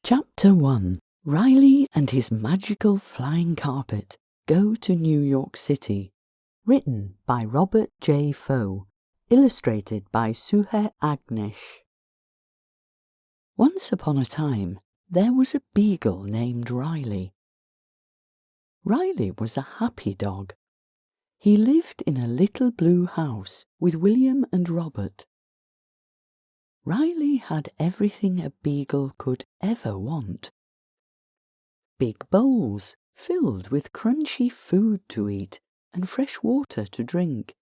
Chapter 1. Riley and his magical flying carpet go to New York City. Written by Robert J. Foe. Illustrated by Suhe Agnesh. Once upon a time, there was a beagle named Riley. Riley was a happy dog. He lived in a little blue house with William and Robert. Riley had everything a beagle could ever want. Big bowls filled with crunchy food to eat and fresh water to drink.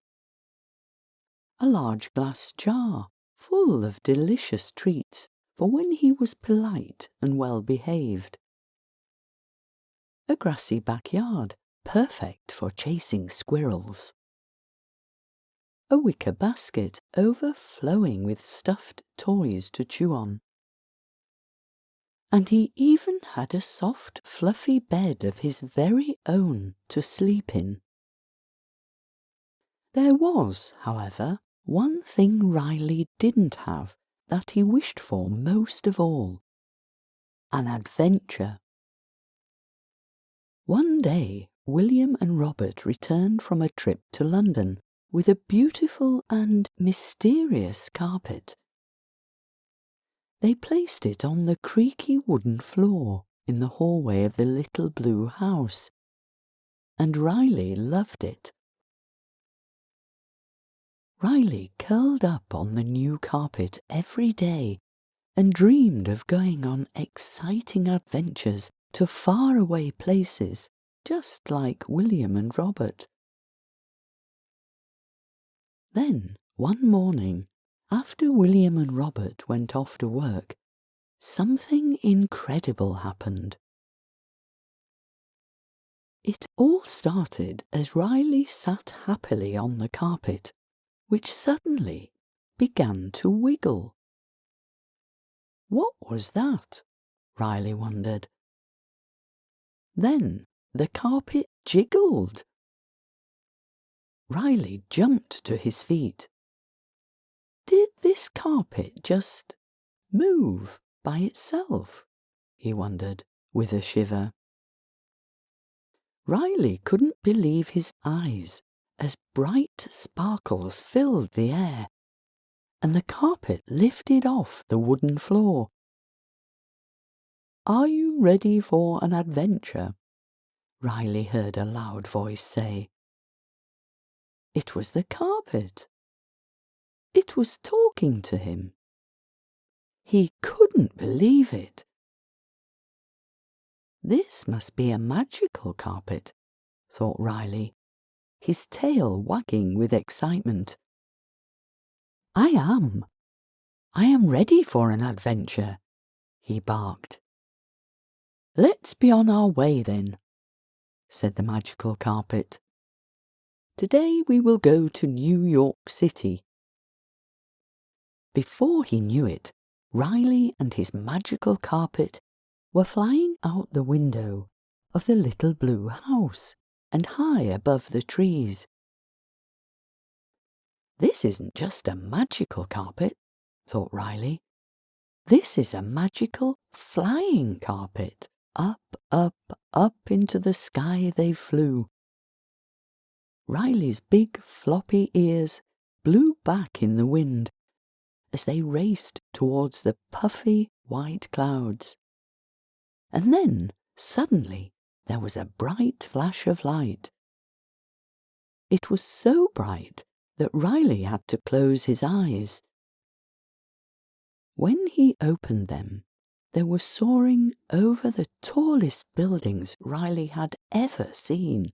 A large glass jar full of delicious treats for when he was polite and well behaved. A grassy backyard perfect for chasing squirrels. A wicker basket overflowing with stuffed toys to chew on. And he even had a soft, fluffy bed of his very own to sleep in. There was, however, one thing Riley didn't have that he wished for most of all: an adventure. One day, William and Robert returned from a trip to London with a beautiful and mysterious carpet. They placed it on the creaky wooden floor in the hallway of the little blue house, and Riley loved it. Riley curled up on the new carpet every day and dreamed of going on exciting adventures to faraway places, just like William and Robert. Then, one morning, after William and Robert went off to work, something incredible happened. It all started as Riley sat happily on the carpet, which suddenly began to wiggle. What was that? Riley wondered. Then the carpet jiggled. Riley jumped to his feet. Did this carpet just move by itself? He wondered, with a shiver. Riley couldn't believe his eyes as bright sparkles filled the air, and the carpet lifted off the wooden floor. "Are you ready for an adventure?" Riley heard a loud voice say. It was the carpet. It was talking to him. He couldn't believe it. This must be a magical carpet, thought Riley, his tail wagging with excitement. I am ready for an adventure, he barked. Let's be on our way then, said the magical carpet. Today we will go to New York City. Before he knew it, Riley and his magical carpet were flying out the window of the little blue house and high above the trees. This isn't just a magical carpet, thought Riley. This is a magical flying carpet. Up, up, up into the sky they flew. Riley's big floppy ears blew back in the wind as they raced towards the puffy white clouds. And then, suddenly, there was a bright flash of light. It was so bright that Riley had to close his eyes. When he opened them, they were soaring over the tallest buildings Riley had ever seen.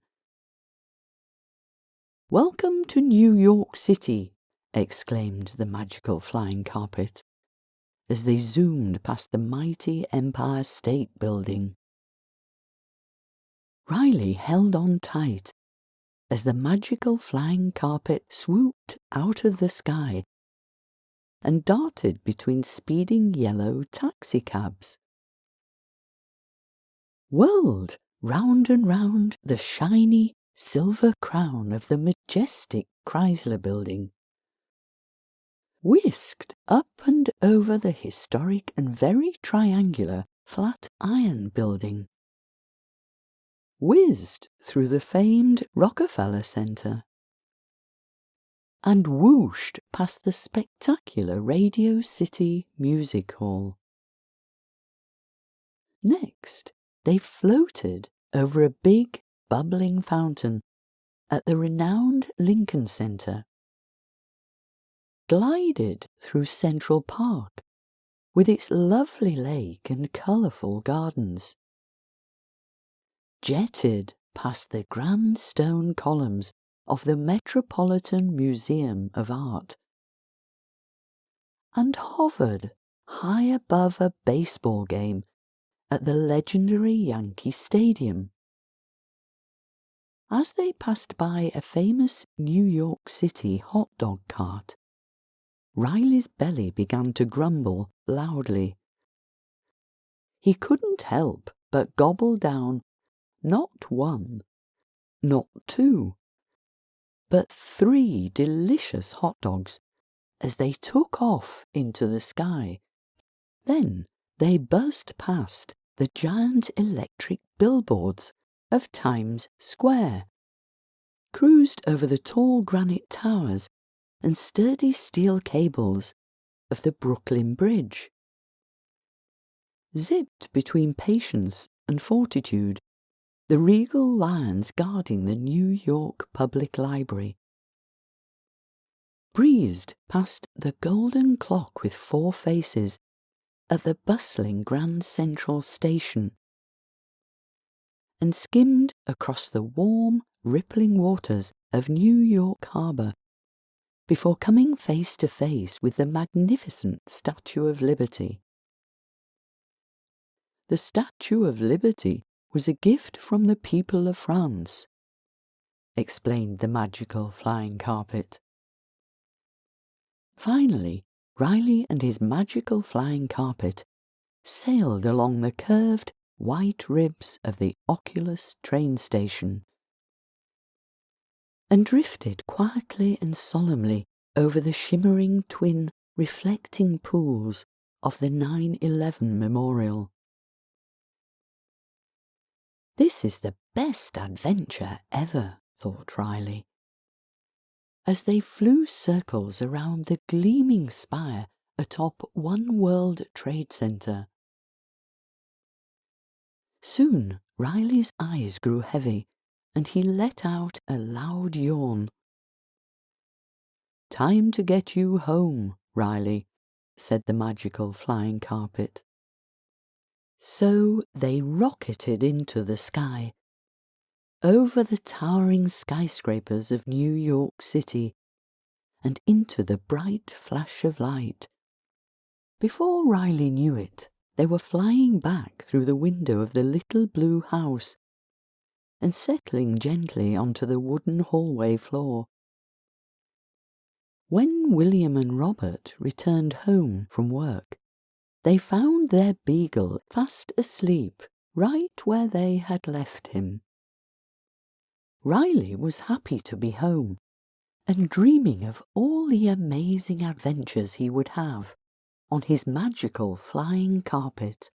"Welcome to New York City," exclaimed the magical flying carpet, as they zoomed past the mighty Empire State Building. Riley held on tight as the magical flying carpet swooped out of the sky and darted between speeding yellow taxicabs. Whirled round and round the shiny silver crown of the majestic Chrysler Building. Whisked up and over the historic and very triangular Flatiron Building, whizzed through the famed Rockefeller Center, and whooshed past the spectacular Radio City Music Hall. Next, they floated over a big, bubbling fountain at the renowned Lincoln Center, glided through Central Park with its lovely lake and colourful gardens, jetted past the grand stone columns of the Metropolitan Museum of Art, and hovered high above a baseball game at the legendary Yankee Stadium. As they passed by a famous New York City hot dog cart, Riley's belly began to grumble loudly. He couldn't help but gobble down not one, not two, but 3 delicious hot dogs as they took off into the sky. Then they buzzed past the giant electric billboards of Times Square, cruised over the tall granite towers and sturdy steel cables of the Brooklyn Bridge, zipped between Patience and Fortitude, the regal lions guarding the New York Public Library, breezed past the golden clock with 4 faces at the bustling Grand Central Station, and skimmed across the warm, rippling waters of New York Harbor before coming face to face with the magnificent Statue of Liberty. The Statue of Liberty was a gift from the people of France, explained the magical flying carpet. Finally, Riley and his magical flying carpet sailed along the curved white ribs of the Oculus train station, and drifted quietly and solemnly over the shimmering twin reflecting pools of the 9/11 Memorial. This is the best adventure ever, thought Riley, as they flew circles around the gleaming spire atop One World Trade Center. Soon Riley's eyes grew heavy, and he let out a loud yawn. "Time to get you home, Riley," said the magical flying carpet. So they rocketed into the sky, over the towering skyscrapers of New York City, and into the bright flash of light. Before Riley knew it, they were flying back through the window of the little blue house and settling gently onto the wooden hallway floor. When William and Robert returned home from work, they found their beagle fast asleep right where they had left him. Riley was happy to be home and dreaming of all the amazing adventures he would have on his magical flying carpet.